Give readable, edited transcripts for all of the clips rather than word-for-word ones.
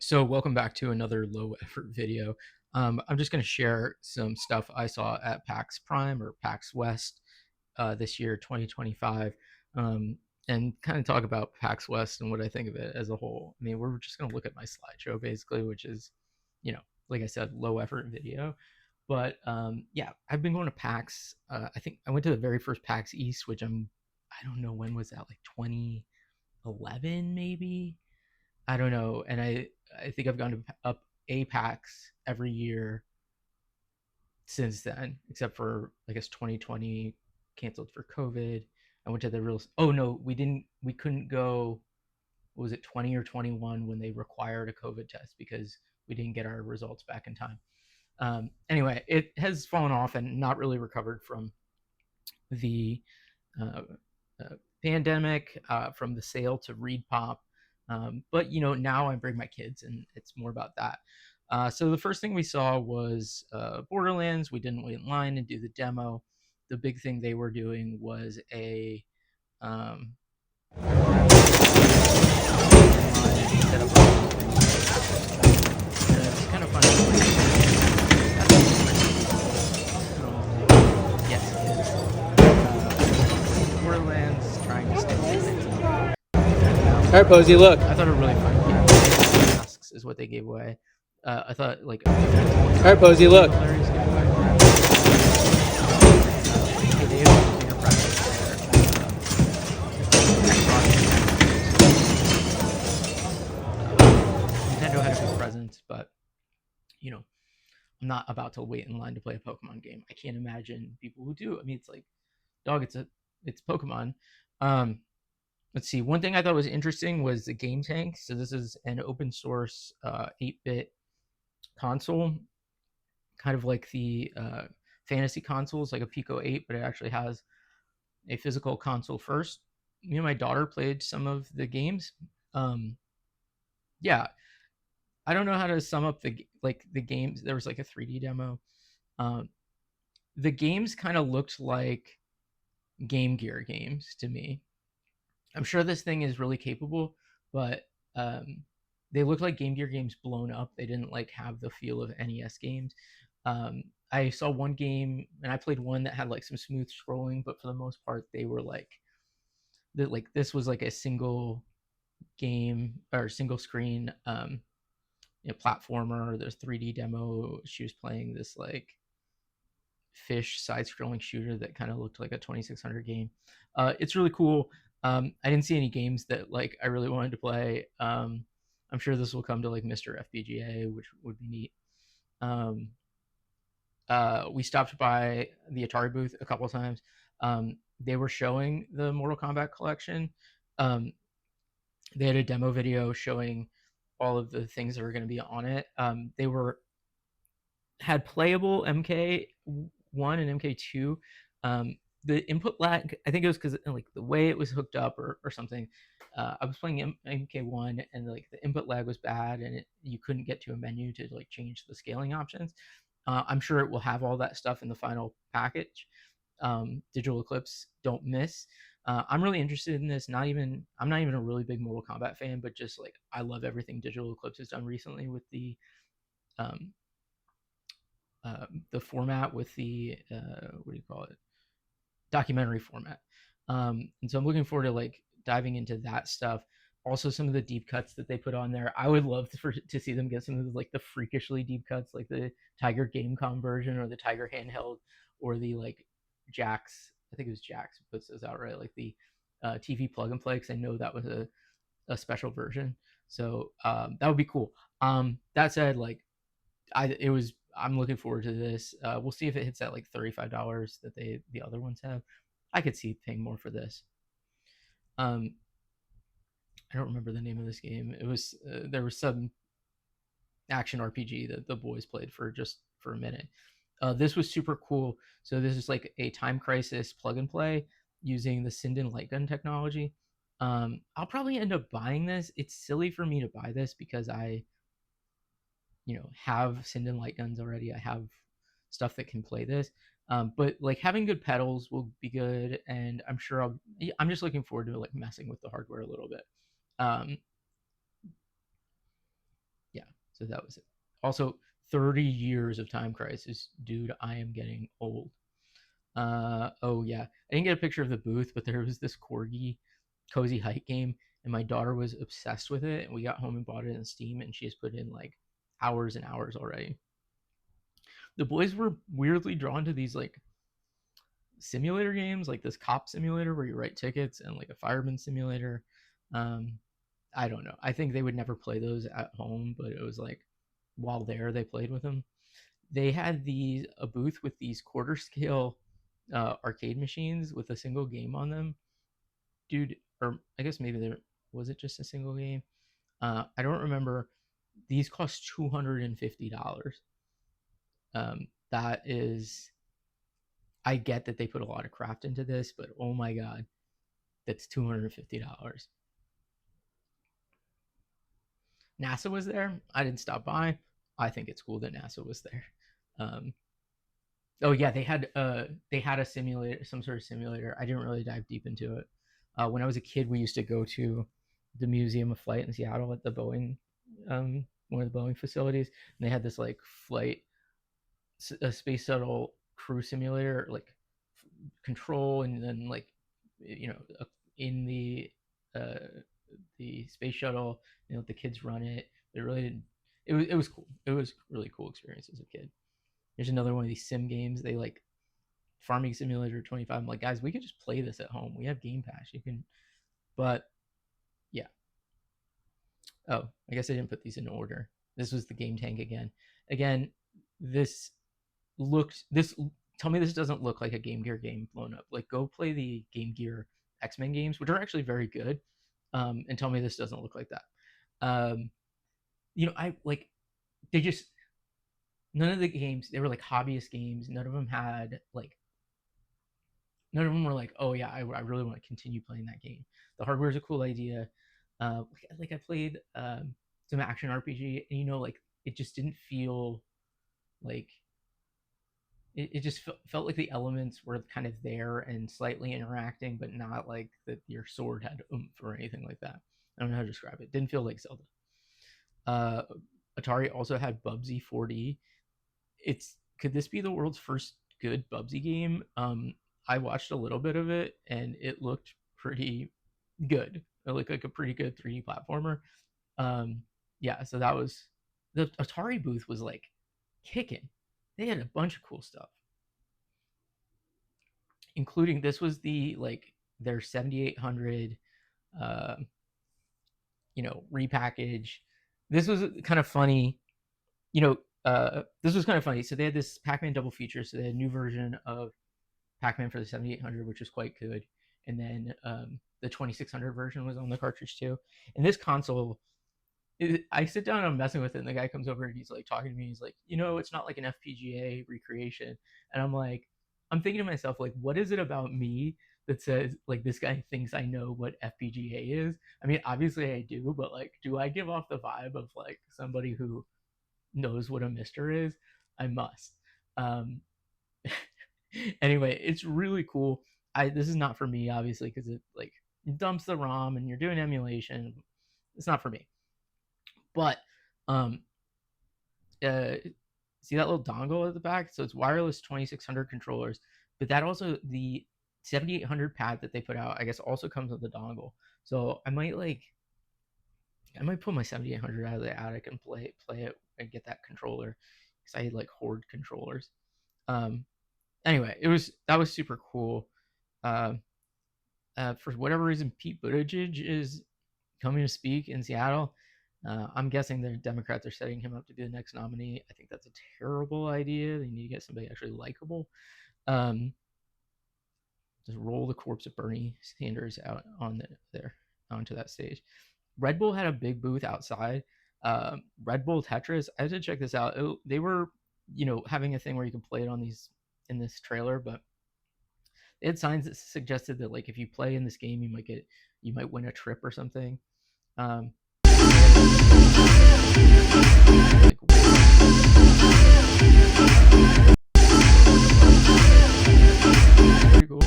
So welcome back to another low effort video. I'm just going to share some stuff I saw at PAX Prime or PAX West this year, 2025, and kind of talk about PAX West and what I think of it as a whole. I mean, we're just going to look at my slideshow basically, which is, like I said, low effort video. But yeah, I've been going to PAX. I think I went to the very first PAX East, which I don't know when was that, like 2011 maybe. I don't know, and I think I've gone to up Apex every year since then, except for I guess 2020 canceled for COVID. I went to the real. Oh no, we didn't. We couldn't go. What was it, 20 or 21 when they required a COVID test because we didn't get our results back in time. Anyway, it has fallen off and not really recovered from the uh, pandemic, from the sale to Reed Pop. But now I bring my kids, and it's more about that. So the first thing we saw was Borderlands. We didn't wait in line and do the demo. The big thing they were doing was a set up. It's kind of funny. Yes, it is. Borderlands trying to stay. All right, Posey, look. I thought it really funny. Masks is what they gave away. I thought like. All right, Posey, look. Hilarious giveaway. They have bigger presence there. Nintendo had a big presence, but I'm not about to wait in line to play a Pokemon game. I can't imagine people who do. I mean, it's like, dog, it's Pokemon. Let's see. One thing I thought was interesting was the Game Tank. So this is an open source 8-bit console, kind of like the fantasy consoles, like a Pico 8, but it actually has a physical console first. Me and my daughter played some of the games. Yeah, I don't know how to sum up the games. There was like a 3D demo. The games kind of looked like Game Gear games to me. I'm sure this thing is really capable, but they look like Game Gear games blown up. They didn't like have the feel of NES games. I saw one game, and I played one that had like some smooth scrolling, but for the most part, they were like that. Like this was like a single game or single screen platformer. There's 3D demo. She was playing this like fish side-scrolling shooter that kind of looked like a 2600 game. It's really cool. I didn't see any games that like I really wanted to play. I'm sure this will come to like Mr. FPGA, which would be neat. We stopped by the Atari booth a couple of times. They were showing the Mortal Kombat collection. They had a demo video showing all of the things that are going to be on it. They had playable MK1 and MK2. The input lag, I think it was because like the way it was hooked up or something. I was playing MK1 and like the input lag was bad, and you couldn't get to a menu to like change the scaling options. I'm sure it will have all that stuff in the final package. Digital Eclipse, don't miss. I'm really interested in this. I'm not even a really big Mortal Kombat fan, but just like I love everything Digital Eclipse has done recently with um, the format, with the what do you call it, documentary format. And so I'm looking forward to like diving into that stuff. Also, some of the deep cuts that they put on there, I would love to see them get some of the, like the freakishly deep cuts, like the Tiger Gamecom version or the Tiger handheld or the like Jax. I think it was Jax who puts those out, right? Like the TV plug and play, because I know that was a special version. So that would be cool. That said, like I'm looking forward to this. We'll see if it hits that like $35 that the other ones have. I could see paying more for this. I don't remember the name of this game. It was there was some action RPG that the boys played for a minute. This was super cool. So this is like a Time Crisis plug and play using the Sinden light gun technology. I'll probably end up buying this. It's silly for me to buy this because I have Sinden light guns already. I have stuff that can play this. But like having good pedals will be good, and I'm just looking forward to like messing with the hardware a little bit. Yeah, So that was it. Also, 30 years of Time Crisis, dude. I am getting old. Oh yeah, I didn't get a picture of the booth, but there was this corgi cozy hike game, and my daughter was obsessed with it. And we got home and bought it in Steam, and she has put in like hours and hours already. The boys were weirdly drawn to these like simulator games, like this cop simulator where you write tickets, and like a fireman simulator. Um, I don't know. I think they would never play those at home, but it was like while there they played with them. They had a booth with these quarter scale arcade machines with a single game on them, dude. Or I guess maybe there was it just a single game. I don't remember. These cost $250. That is, I get that they put a lot of craft into this, but oh my god, that's $250. NASA was there. I didn't stop by. I think it's cool that NASA was there. Um, oh yeah, they had a simulator, some sort of simulator. I didn't really dive deep into it. When I was a kid, we used to go to the Museum of Flight in Seattle at the Boeing, one of the Boeing facilities, and they had this like flight, a space shuttle crew simulator, like control, and then like you know in uh, the space shuttle, the kids run it. It really didn't. It was cool. It was really cool experience as a kid. There's another one of these sim games. They like Farming Simulator 25. I'm like, guys, we can just play this at home. We have Game Pass. You can, but yeah. Oh, I guess I didn't put these in order. This was the Game Tank again. Again, this this. Tell me this doesn't look like a Game Gear game blown up. Like, go play the Game Gear X-Men games, which are actually very good, and tell me this doesn't look like that. Um, I like they just none of the games, they were like hobbyist games. None of them were like, oh yeah, I really want to continue playing that game. The hardware is a cool idea. Like I played some action RPG, and like it just didn't feel like it just felt like the elements were kind of there and slightly interacting, but not like that your sword had oomph or anything like that. I don't know how to describe it. Didn't feel like Zelda. Uh, Atari also had Bubsy 4D. Could this be the world's first good Bubsy game? I watched a little bit of it, and it looked pretty good. It looked like a pretty good 3D platformer. Um, yeah, so that was the Atari booth was like kicking. They had a bunch of cool stuff, including this was their 7800 uh, repackage. This was kind of funny. This was kind of funny. So they had this Pac-Man double feature. So they had a new version of Pac-Man for the 7800, which was quite good, and then the 2600 version was on the cartridge too. And this console, I sit down and I'm messing with it, and the guy comes over and he's like talking to me. He's like, it's not like an FPGA recreation, and I'm thinking to myself, like, what is it about me that says like this guy thinks I know what FPGA is? I mean, obviously I do, but like, do I give off the vibe of like somebody who knows what a mister is? I must. Um, anyway, it's really cool. This is not for me, obviously, because it dumps the ROM and you're doing emulation. It's not for me. But um, uh, see that little dongle at the back? So it's wireless 2600 controllers, but that also the 7800 pad that they put out, I guess, also comes with the dongle. So I might pull my 7800 out of the attic and play it and get that controller because I like hoard controllers. Um, anyway, that was super cool. Uh, for whatever reason, Pete Buttigieg is coming to speak in Seattle. I'm guessing the Democrats are setting him up to be the next nominee. I think that's a terrible idea. They need to get somebody actually likable. Um, just roll the corpse of Bernie Sanders out there onto that stage. Red Bull had a big booth outside. Red Bull Tetris. I had to check this out. They were, having a thing where you can play it in this trailer, but they had signs that suggested that like if you play in this game, you might win a trip or something. They had like pretty cool.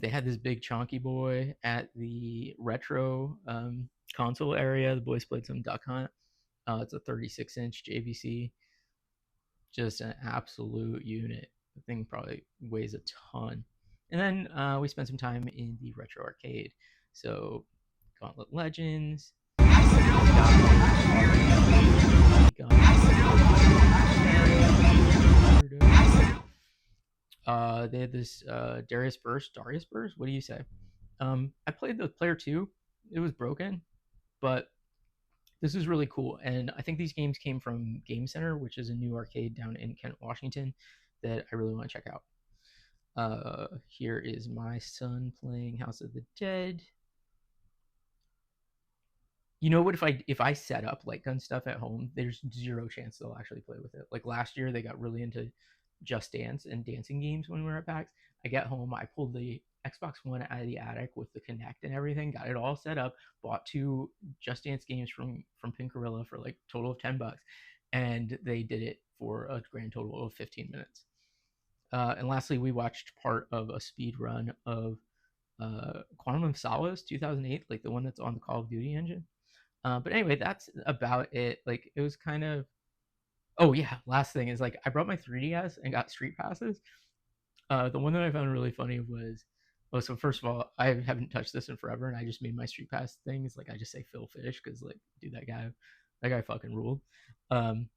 They had this big chonky boy at the retro console area. The boys played some Duck Hunt. It's a 36-inch JVC, just an absolute unit. The thing probably weighs a ton. And then we spent some time in the retro arcade. So Gauntlet Legends, they had this Darius Burst. What do you say? I played the player two. It was broken, but this is really cool. And I think these games came from Game Center, which is a new arcade down in Kent, Washington, that I really want to check out. Here is my son playing House of the Dead. You know what? If I set up light gun stuff at home, there's zero chance they'll actually play with it. Like last year, they got really into Just Dance and dancing games when we were at PAX. I get home, I pulled the Xbox One out of the attic with the Kinect and everything, got it all set up, bought two Just Dance games from Pink Gorilla for like total of $10, and they did it for a grand total of 15 minutes. And lastly, we watched part of a speed run of Quantum of Solace 2008, like the one that's on the Call of Duty engine. But anyway, that's about it. Like it was kind of. Oh yeah, last thing is like I brought my 3DS and got street passes. The one that I found really funny was, oh, so first of all, I haven't touched this in forever, and I just made my street pass things like I just say Phil Fish because like, dude, that guy fucking ruled. Um,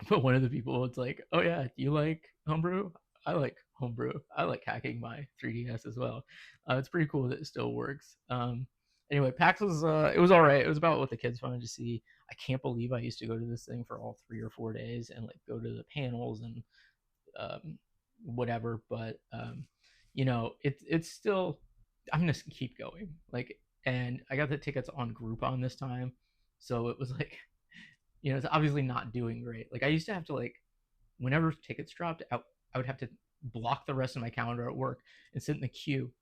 but one of the people was like, "Oh yeah, do you like homebrew? I like homebrew. I like hacking my 3DS as well. It's pretty cool that it still works." Anyway, PAX was it was all right. It was about what the kids wanted to see. I can't believe I used to go to this thing for all 3 or 4 days and like go to the panels and um, whatever. But it's still. I'm gonna keep going. Like, and I got the tickets on Groupon this time, so it was like it's obviously not doing great. Like I used to have to like whenever tickets dropped, I would have to block the rest of my calendar at work and sit in the queue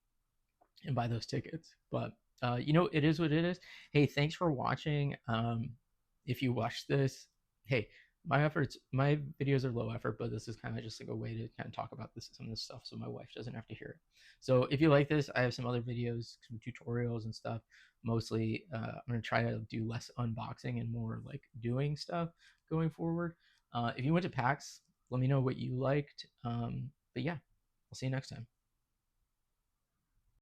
and buy those tickets. But it is what it is. Hey, thanks for watching. If you watch this, hey, my videos are low effort, but this is kind of just like a way to kind of talk about some of this stuff, so my wife doesn't have to hear it. So if you like this, I have some other videos, some tutorials and stuff. Mostly, I'm gonna try to do less unboxing and more like doing stuff going forward. If you went to PAX, let me know what you liked. But yeah, I'll see you next time.